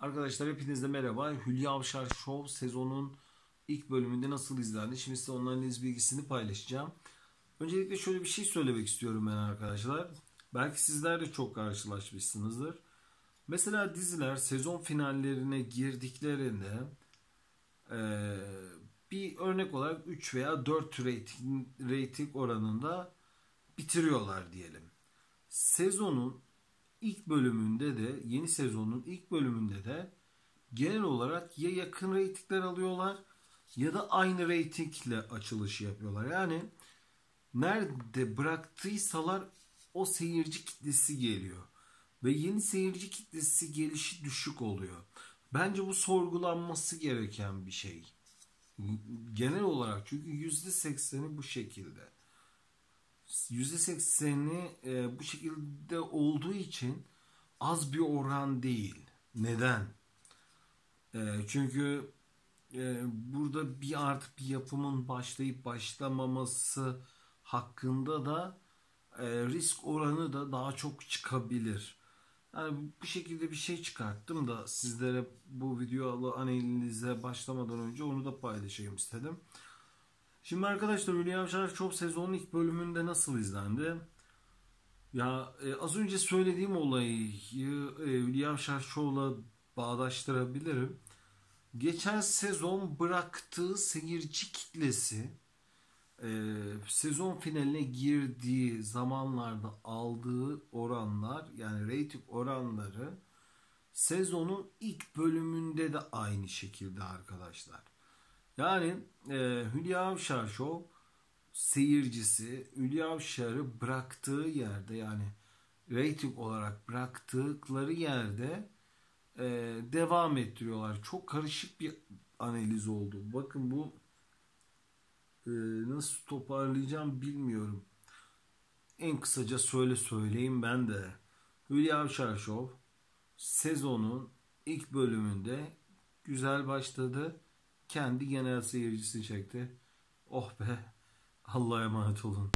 Arkadaşlar hepinize merhaba. Hülya Avşar Show sezonun ilk bölümünde nasıl izlendi? Şimdi size onların iz bilgisini paylaşacağım. Öncelikle şöyle bir şey söylemek istiyorum ben arkadaşlar. Belki sizler de çok karşılaşmışsınızdır. Mesela diziler sezon finallerine girdiklerinde bir örnek olarak 3 veya 4 rating oranında bitiriyorlar diyelim. Sezonun ilk bölümünde de yeni sezonun ilk bölümünde de genel olarak ya yakın reytingler alıyorlar ya da aynı reytingle açılış yapıyorlar. Yani nerede bıraktıysalar o seyirci kitlesi geliyor. Ve yeni seyirci kitlesi gelişi düşük oluyor. Bence bu sorgulanması gereken bir şey. Genel olarak çünkü %80'i bu şekilde. %80'i bu şekilde olduğu için az bir oran değil. Neden? Çünkü burada bir yapımın başlayıp başlamaması hakkında da risk oranı da daha çok çıkabilir. Yani bu şekilde bir şey çıkarttım da sizlere bu video analize başlamadan önce onu da paylaşayım istedim. Şimdi arkadaşlar Hülya Avşar Show sezonun ilk bölümünde nasıl izlendi? Ya az önce söylediğim olayı Hülya Avşar Show'la bağdaştırabilirim. Geçen sezon bıraktığı seyirci kitlesi sezon finaline girdiği zamanlarda aldığı oranlar yani reyting oranları sezonun ilk bölümünde de aynı şekilde arkadaşlar. Yani Hülya Avşar Show seyircisi Hülya Avşar'ı bıraktığı yerde yani reyting olarak bıraktıkları yerde devam ettiriyorlar. Çok karışık bir analiz oldu. Bakın bu nasıl toparlayacağım bilmiyorum. En kısaca söyleyeyim ben de. Hülya Avşar Show sezonun ilk bölümünde güzel başladı. Kendi genel seyircisi çekti. Oh be. Allah'a emanet olun.